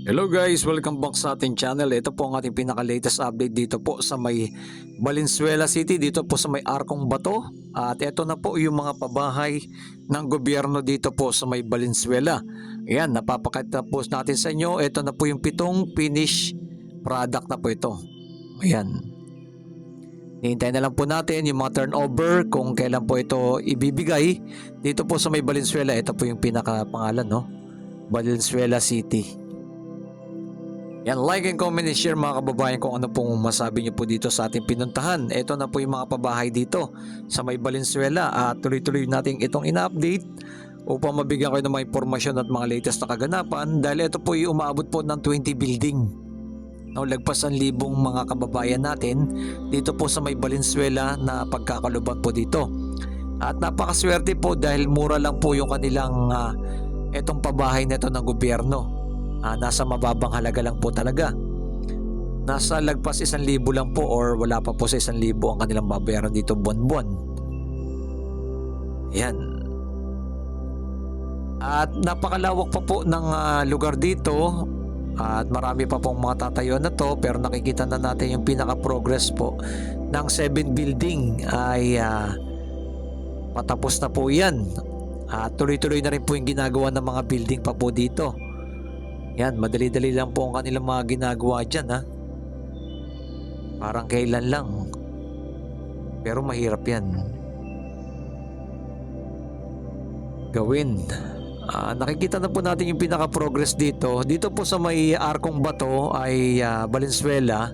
Hello guys, welcome back sa ating channel. Ito po ang ating pinaka-latest update dito po sa may Valenzuela City, dito po sa may Arkong Bato. At ito na po yung mga pabahay ng gobyerno dito po sa may Valenzuela. Ayan, napapakita po natin sa inyo. Ito na po yung 7 finish product na po ito. Ayan. Hihintay na lang po natin yung mga turnover kung kailan po ito ibibigay. Dito po sa may Valenzuela, ito po yung pinaka-pangalan, no? Valenzuela City. Yan, like and comment and share mga kababayan kung ano pong masabi nyo po dito sa ating pinuntahan. Ito na po yung mga pabahay dito sa may Valenzuela at tuloy-tuloy natin itong ina-update upang mabigyan kayo ng mga impormasyon at mga latest na kaganapan dahil ito po yung umaabot po ng 20 building. No, lagpas ang libong mga kababayan natin dito po sa may Valenzuela na pagkakaluban po dito. At napakaswerte po dahil mura lang po yung kanilang itong pabahay na ito ng gobyerno. Nasa mababang halaga lang po talaga. Nasa lagpas 1,000 lang po or wala pa po sa 1,000 ang kanilang babayaran dito buwan-buwan. Yan. At napakalawak pa po ng lugar dito at marami pa pong mga tatayuan na to, pero nakikita na natin yung pinaka-progress po ng 7 building ay patapos na po yan. At tuloy-tuloy na rin po yung ginagawa ng mga building pa po dito. Yan, madali-dali lang po ang kanilang mga ginagawa dyan, ha. Parang kailan lang. Pero mahirap yan gawin. Nakikita na po natin yung pinaka-progress dito. Dito po sa may Arkong Bato ay Valenzuela.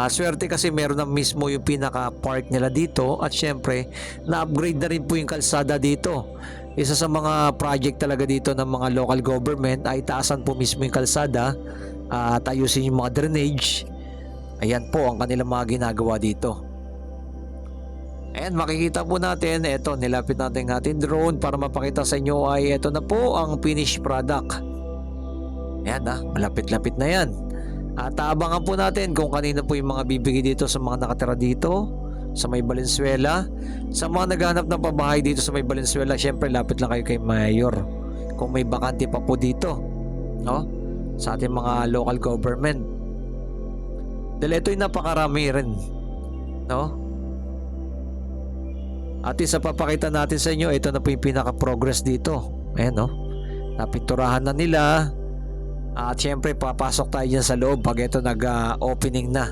Swerte kasi meron na mismo yung pinaka-park nila dito at syempre na-upgrade na rin po yung kalsada dito. Isa sa mga project talaga dito ng mga local government ay taasan po mismo yung kalsada at ayusin yung mga drainage. Ayan po ang kanilang mga ginagawa dito. And makikita po natin, eto nilapit natin ang ating drone para mapakita sa inyo ay eto na po ang finished product. Ayan malapit-lapit na yan. At abangan po natin kung kanino po yung mga bibigay dito sa mga nakatira dito sa may Valenzuela. Sa mga naghahanap ng pabahay dito sa may Valenzuela, syempre lapit lang kayo kay Mayor kung may bakante pa po dito, no? Sa ating mga local government. Dahil ito'y napakarami rin, no? At isa papakita natin sa inyo, ito na po yung pinaka-progress dito. Ayan, no? Napinturahan na nila. At syempre papasok tayo dyan sa loob pag ito nag-opening na.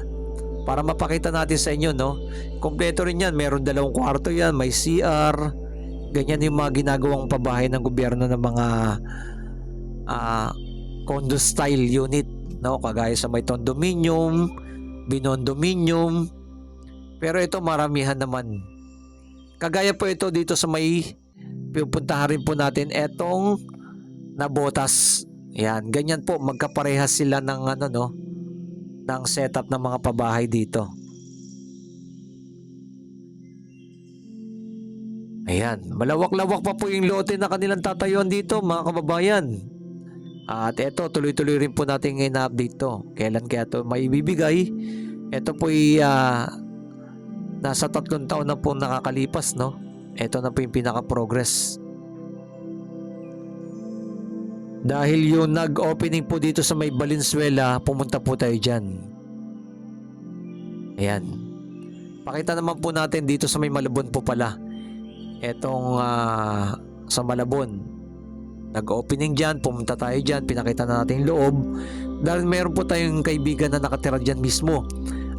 Para mapakita natin sa inyo, no? Kompleto rin yan. Meron 2 kwarto yan. May CR. Ganyan yung mga ginagawang pabahay ng gobyerno ng mga condo style unit, no? Kagaya sa may condominium, binondominium. Pero ito maramihan naman. Kagaya po ito dito sa may pupuntahan rin po natin etong Nabotas. Yan, ganyan po magkaparehas sila ng ng setup ng mga pabahay dito. Ayan, malawak-lawak pa po yung lote na kanilang tatayuan dito mga kababayan. At eto, tuloy-tuloy rin po natin i-update to. Kailan kaya ito maibibigay? Ito po nasa 3 taon na po nakakalipas, no? Ito na po yung pinaka-progress. Dahil yung nag-opening po dito sa may Valenzuela, pumunta po tayo dyan. Ayan. Pakita naman po natin dito sa may Malabon po pala. Etong sa Malabon. Nag-opening dyan, pumunta tayo dyan, pinakita na natin yung loob. Dahil meron po tayong kaibigan na nakatira dyan mismo.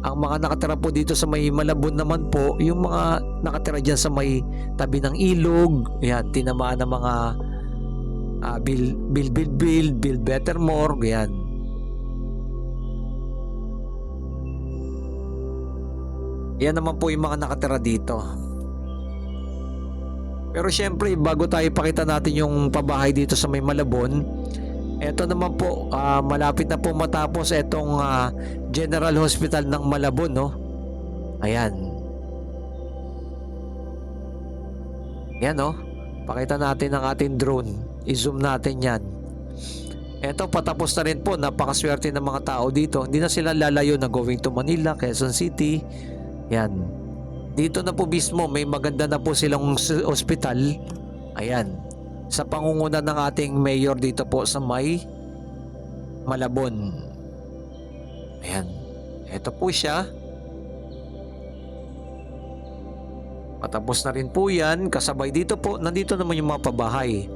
Ang mga nakatira po dito sa may Malabon naman po, yung mga nakatira dyan sa may tabi ng ilog. Ayan, tinamaan ng mga build better more, yan. Yan naman po yung mga nakatira dito. Pero syempre bago tayo pakita natin yung pabahay dito sa may Malabon, eto naman po malapit na po matapos etong General Hospital ng Malabon, no? Ayan. Yan, no? Pakita natin ang ating drone. I-zoom natin yan. Eto, patapos na rin po. Napakaswerte ng mga tao dito. Hindi na sila lalayo na going to Manila, Quezon City. Yan. Dito na po mismo, may maganda na po silang hospital. Ayan. Sa pangunguna ng ating mayor dito po sa may Malabon. Ayan. Ito po siya. Patapos na rin po yan. Kasabay dito po, nandito naman yung mga pabahay.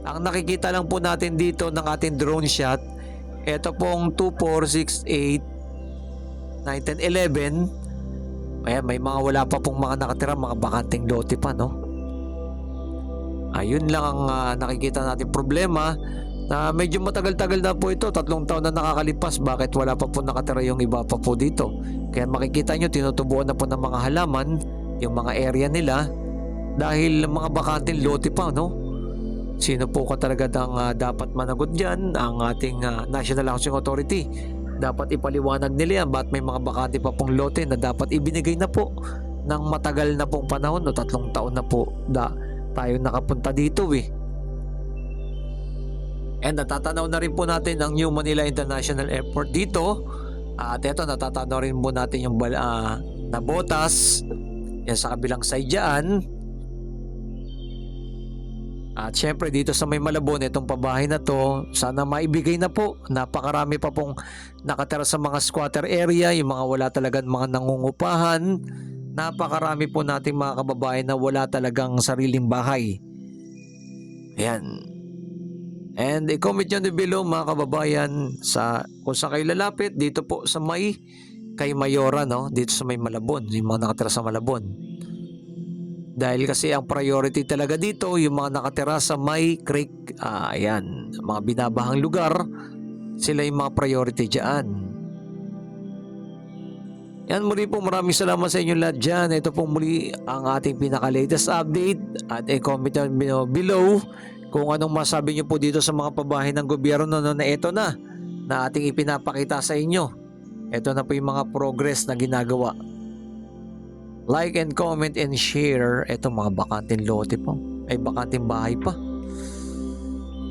Ang nakikita lang po natin dito ng ating drone shot, ito pong 2, 4, 6, 8, 9, 10, 11. Ayan, may mga wala pa pong mga nakatira, mga bakanting lote pa, no? Ayun lang ang nakikita natin problema, na medyo matagal-tagal na po ito, 3 taon na nakakalipas, bakit wala pa po nakatira yung iba pa po dito? Kaya makikita nyo, tinutubuan na po ng mga halaman yung mga area nila dahil mga bakanting lote pa, no? Sino po ko talaga dapat managot dyan? Ang ating National Housing Authority. Dapat ipaliwanag nila yan, ba't may mga bakante pa pong lote na dapat ibinigay na po ng matagal na pong panahon, no? 3 taon na po tayo nakapunta dito eh. And natatanaw na rin po natin ang New Manila International Airport dito. At eto, natatanaw rin po natin yung Nabotas. Yan sa kabilang side dyan. At syempre dito sa may Malabon, itong pabahay na to, sana maibigay na po. Napakarami pa pong nakatira sa mga squatter area, yung mga wala talagang mga nangungupahan. Napakarami po nating mga kababayan na wala talagang sariling bahay. Ayan. And i-comment nyo doon below mga kababayan kung saan kayo lalapit dito po sa may kay Mayora, no? Dito sa may Malabon, yung mga nakatira sa Malabon. Dahil kasi ang priority talaga dito yung mga nakatira sa may creek, ayan, mga binabahang lugar, sila yung mga priority dyan. Yan, muli po maraming salamat sa inyo lahat dyan. Ito po muli ang ating pinaka-latest update at i-comment nyo below kung anong masabi nyo po dito sa mga pabahay ng gobyerno na ito na ating ipinapakita sa inyo. Ito na po yung mga progress na ginagawa. Like and comment and share. Ito mga bakanting lote po. Ay bakanting bahay pa.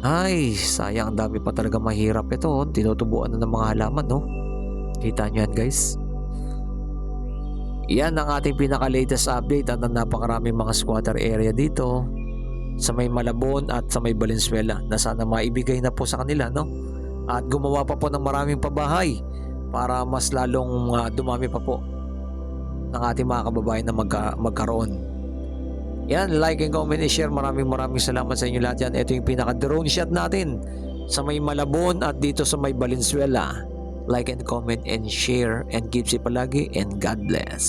Ay, sayang, ang dami pa talaga mahirap ito. Tinutubuan na ng mga halaman, no? Kita nyo yan, guys. Yan ang ating pinaka-latest update at ang napakaraming mga squatter area dito sa may Malabon at sa may Valenzuela na sana maibigay na po sa kanila, no? At gumawa pa po ng maraming pabahay para mas lalong dumami pa po ng ating mga kababayan na magkaroon. Yan, like and comment and share. Maraming salamat sa inyo lahat yan. Ito yung pinaka-drone shot natin sa may Malabon at dito sa may Valenzuela. Like and comment and share and keep safe palagi and God bless.